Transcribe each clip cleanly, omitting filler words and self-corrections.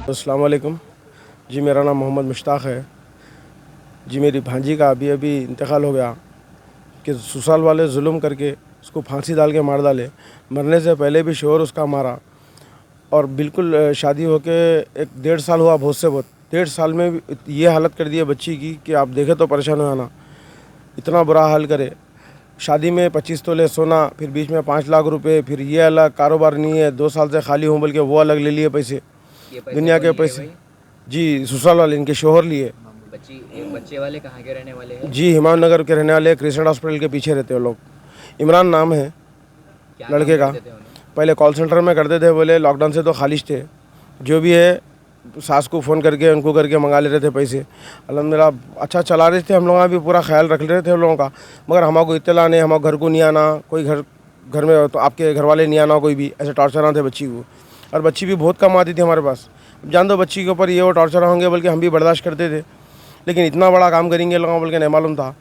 अस्सलाम वालेकुम जी। मेरा नाम मोहम्मद मुश्ताक है जी। मेरी भांजी का अभी अभी इंतकाल हो गया कि ससुराल वाले जुल्म करके उसको फांसी डाल के मार डाले। मरने से पहले भी शोहर उसका मारा और बिल्कुल शादी होके 1.5 साल हुआ, बहुत से बहुत 1.5 साल में भी ये हालत कर दी है बच्ची की कि आप देखे तो परेशान हो जाना। इतना बुरा हाल करे। शादी में 25 तोले सोना, फिर बीच में 5 लाख रुपए, फिर ये अलग कारोबार नहीं है, 2 साल से खाली हूँ बोल के वो अलग ले लिए पैसे, ये पैसे दुनिया के कौन लिए पैसे। भाई? जी ससुराल वाले, इनके शोहर लिए। बच्चे वाले कहाँ के रहने वाले हैं? जी हिमायत नगर के रहने वाले, क्रिसेंट हॉस्पिटल के पीछे रहते हैं लोग। इमरान नाम है क्या लड़के काम का। करते थे उन्हें? पहले कॉल सेंटर में करते थे, बोले लॉकडाउन से तो खालिश थे। जो भी है सास को फ़ोन करके उनको करके मंगा ले रहे थे पैसे। अल्हम्दुलिल्लाह अच्छा चला रहे थे, हम लोग भी पूरा ख्याल रख रहे थे हम लोगों का। मगर हमारे इत्तला नहीं, हमारे घर को नहीं आना, कोई घर में तो आपके घर वाले नहीं आना, कोई भी ऐसे टॉर्चर आते बच्ची को। और बच्ची भी बहुत कम आती थी हमारे पास। जान दो बच्ची के ऊपर ये वो टॉर्चर होंगे बल्कि हम भी बर्दाश्त करते थे, लेकिन इतना बड़ा काम करेंगे लोगों बोल के नहीं मालूम था।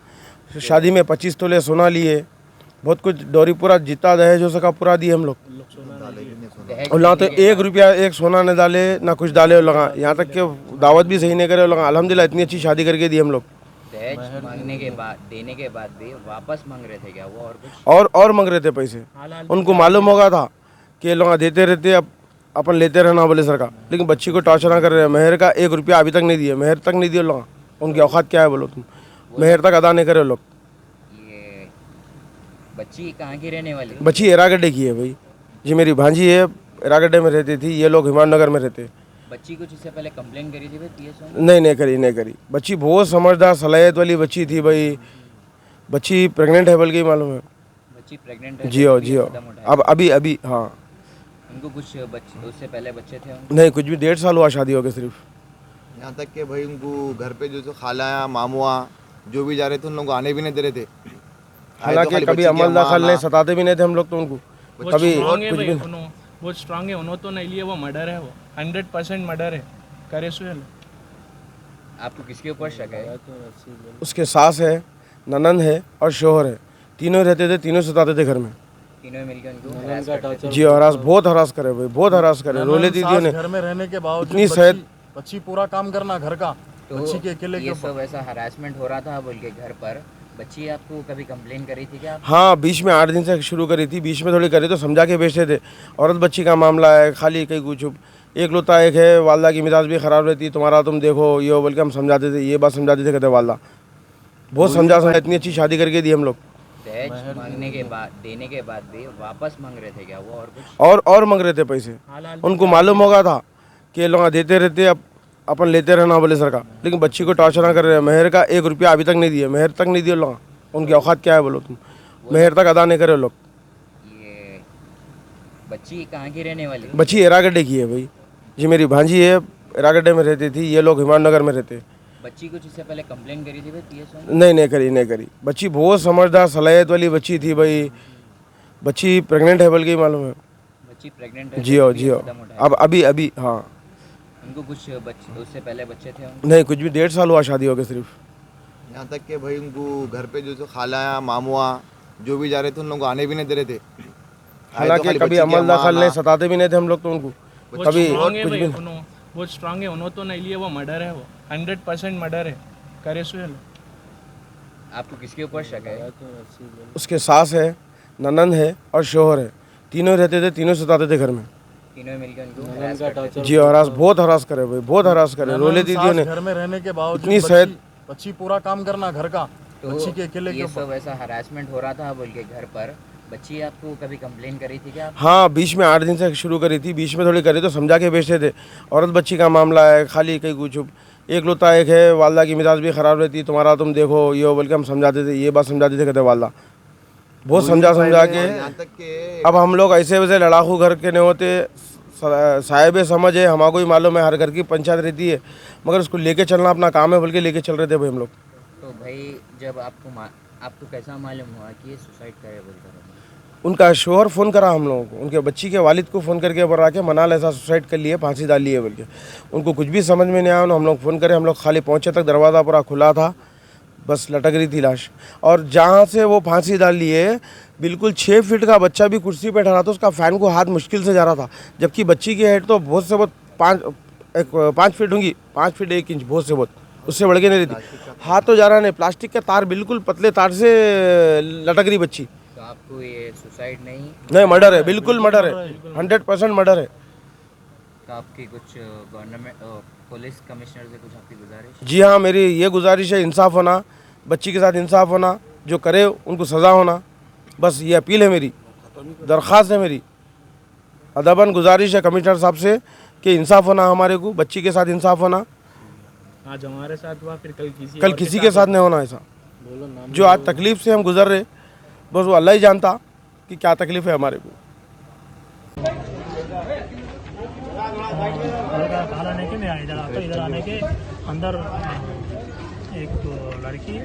शादी में 25 तोले सोना लिए, बहुत कुछ डोरी, पूरा जितना दहेज हो सका पूरा दिए हम लोग। दहेज और ना तो देने के 1 रुपया एक सोना न डाले ना कुछ डाले लगा, यहाँ तक कि दावत भी सही नहीं करे लगा। अल्हम्दुलिल्लाह इतनी अच्छी शादी करके दी हम लोग। दहेज मांगने के बाद, देने के बाद भी वापस मांग रहे थे क्या वो? और कुछ और मांग रहे थे पैसे। उनको मालूम होगा था कि लोग देते रहते, अब अपन लेते रहना बोले सरकार, लेकिन बच्ची को टॉर्चर ना कर रहे हैं। मेहर का 1 रुपया अभी तक नहीं दिए, मेहर तक नहीं दिए लोग। उनकी औकात क्या है बोलो तुम, मेहर तक अदा नहीं करे लोग। ये बच्ची कहाँ की रहने वाली? बच्ची एरागड्डे की है भाई जी। मेरी भांजी है, एरागड्डे में रहती थी, ये लोग हिमायत नगर में रहते। बच्ची कुछ इससे पहले कंप्लेन करी थी भाई PSO में? नहीं करी। बच्ची बहुत समझदार सलाहियत वाली बच्ची थी भाई। बच्ची प्रेग्नेंट है बल्कि मालूम है। बच्ची प्रेग्नेंट है? जियो तभी ये जियो कदम उठाया? अब अभी हाँ। उनको कुछ बच्चे उससे पहले बच्चे थे उनके? नहीं कुछ भी, 1.5 साल हुआ शादी हो गए सिर्फ। यहाँ तक कि भाई उनको घर पे जो खाला मामुआ जो भी जा रहे थे उन लोग आने भी नहीं दे रहे थे। आए तो हालांकि खाली कभी बच्ची की अमल अम्मा दखल आना। नहीं, सताते भी नहीं थे हम लोग तो उनको कभी कुछ भी। बहुत स्ट्रांग है उन्होंने तो नहीं लिए, वो मर्डर है, वो 100% मर्डर है करे सुहेल। आपको किसके ऊपर शक है? उसके सास है, ननंद है और शोहर है, तीनों रहते थे, तीनों सताते थे घर में। तीनों मिलकर उनको harass करते थे? जी हरास, बहुत हरास करे भाई, बहुत हरास करे। रोले दीदी ने घर में रहने के बावजूद इतनी सेहत। बच्ची पूरा काम करना घर का, तो बच्ची के अकेले के ये ऊपर। सब ऐसा हरासमेंट हो रहा था बोल के घर पर, बच्ची आपको कभी कंप्लेन करी थी क्या? हाँ बीच में 8 दिन से शुरू करी थी, बीच में थोड़ी करी तो समझा के भेजते थे। औरत बच्ची का मामला है, खाली कहीं कुछ एक लोता एक है, वालदा की मिजाज भी ख़राब रहती, तुम्हारा तुम देखो ये वो बोल के हम समझाते थे। ये बात समझाते थे, कहते वालदा बहुत समझा इतनी अच्छी शादी करके दी हम लोग। दहेज मांगने के बाद, देने के बाद भी वापस मांग रहे थे क्या वो? और कुछ और मांग रहे थे पैसे। उनको मालूम होगा था कि लोग देते रहते, अब अपन लेते रहना बोले सरकार, लेकिन बच्ची को टॉर्चर ना कर रहे हैं। मेहर का 1 रुपया अभी तक नहीं दिए, मेहर तक नहीं दिए लोग। उनकी औकात क्या है बोलो तुम, मेहर तक अदा नहीं करे लोग। ये बच्ची कहाँ की रहने वाली? बच्ची एरागड्डे की है भाई जी। मेरी भांजी है, एरागड्डे में रहती थी, ये लोग हिमायत नगर में रहते। बच्ची कुछ इससे पहले कंप्लेन करी थी भाई PSO में? नहीं करी। बच्ची बहुत समझदार सलाहियत वाली बच्ची थी भाई। बच्ची प्रेग्नेंट है बल्कि मालूम है। बच्ची प्रेग्नेंट है? जियो तभी ये जियो कदम उठाया? अब अभी हाँ। उनको कुछ बच्चे उससे पहले बच्चे थे उनके? नहीं कुछ भी, 1.5 साल हुआ शादी हो गए सिर्फ। यहाँ तक कि भाई उनको घर पे जो खाला मामुआ जो भी जा रहे थे उन लोग आने भी नहीं दे रहे थे। आए तो हालांकि खाली कभी बच्ची की अमल अम्मा दखल आना। नहीं, सताते भी नहीं थे हम लोग तो उनको कभी कुछ भी। बहुत स्ट्रांग है उन्होंने तो नहीं लिए, वो मर्डर है, वो 100% मर्डर है करे सुहेल। आपको किसके ऊपर शक है? उसके सास है, ननंद है और शोहर है, तीनों रहते थे, तीनों सताते थे घर में। तीनों मिलकर उनको harass करते थे? जी हरास, बहुत हरास करे भाई, बहुत हरास करे। रोले दीदी ने घर में रहने के बावजूद इतनी सेहत। बच्ची पूरा काम करना घर का, तो बच्ची के अकेले के ये ऊपर। सब ऐसा हरासमेंट हो रहा था बोल के घर पर, बच्ची आपको कभी कंप्लेन करी थी क्या? हाँ बीच में 8 दिन से शुरू करी थी, बीच में थोड़ी करी तो समझा के भेजते थे। औरत बच्ची का मामला है, खाली कहीं कुछ एक लोता एक है, वालदा की मिजाज भी ख़राब रहती, तुम्हारा तुम देखो ये वो बोल के हम समझाते थे। ये बात समझाते थे, कहते वालदा बहुत समझा के। यहाँ तक कि अब हम लोग ऐसे वैसे लड़ाकू घर के नहीं होते, साहिब समझ है, हमारे ही मालूम है हर घर की पंचायत रहती है, मगर उसको लेके चलना अपना काम है बोल के लेके चल रहे थे भाई हम लोग। तो भाई जब आपको कैसा मालूम हुआ कि ये सुसाइड करे बोलकर? उनका शोहर फ़ोन करा हम लोगों को, उनके बच्ची के वालिद को फ़ोन करके बोला के मनाल ऐसा सुसाइड कर लिए, फांसी डाल लिए बोल के। उनको कुछ भी समझ में नहीं आया, हम लोग फ़ोन करे, हम लोग खाली पहुँचे तक दरवाज़ा पूरा खुला था, बस लटक रही थी लाश। और जहाँ से वो फांसी डाल लिए, बिल्कुल 6 फीट का बच्चा भी कुर्सी पे ठहरा था, उसका फ़ैन को हाथ मुश्किल से जा रहा था, जबकि बच्ची की हेड तो बहुत से बहुत 5 एक 5 फीट होंगी, 5 फीट 1 इंच, बहुत से बहुत, उससे बढ़ के नहीं रहती। हाथ तो जा रहा नहीं, प्लास्टिक का तार, बिल्कुल पतले तार से लटक रही बच्ची। तो आपको ये सुसाइड नहीं, मर्डर है, बिल्कुल मर्डर है, 100% मर्डर है। तो आपकी कुछ गवर्नमेंट पुलिस कमिश्नर से कुछ आपकी गुजारिश? जी हाँ, मेरी ये गुजारिश है, इंसाफ होना, बच्ची के साथ इंसाफ होना, जो करे उनको सज़ा होना, बस ये अपील है मेरी, दरख्वास्त है मेरी, अदबन गुजारिश है कमिश्नर साहब से कि इंसाफ होना हमारे को, बच्ची के साथ इंसाफ होना। आज हमारे साथ हुआ, फिर कल किसी के साथ नहीं होना ऐसा। जो आज तकलीफ से हम गुजर रहे, बस वो अल्लाह ही जानता कि क्या तकलीफ है हमारे को। कॉल आने के मैं इधर आता, इधर आने के अंदर एक तो लड़की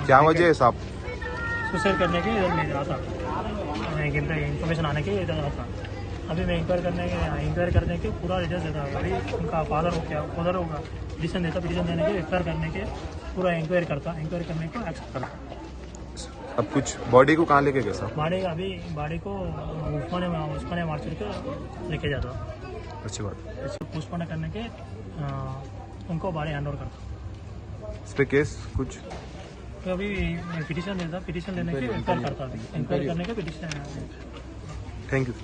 क्या वजह है साहब? सुसाइड करने के इधर मैं आता, इन्फॉर्मेशन आने के इधर आता। अभी मैं इंक्वायरी करने के पूरा डिटेल्स देता। अभी उनका फादर हो क्या, फादर होगा पिटीशन देता, पिटीशन देने के एक्सपायर करने के पूरा इंक्वायरी करता, इंक्वायरी करने को एक्सेप्ट करता। अब कुछ बॉडी को कहाँ लेके गए साहब? बॉडी को उस्मानिया मार्केट के लेके जाता, अच्छी बात। पोस्टमार्टम करने के उनको बॉडी हैंड ओवर करता। इस पे केस कुछ तो अभी पिटीशन देता, पिटीशन लेने के इंक्वायरी करता, इंक्वायरी करने के पिटीशन। Thank you.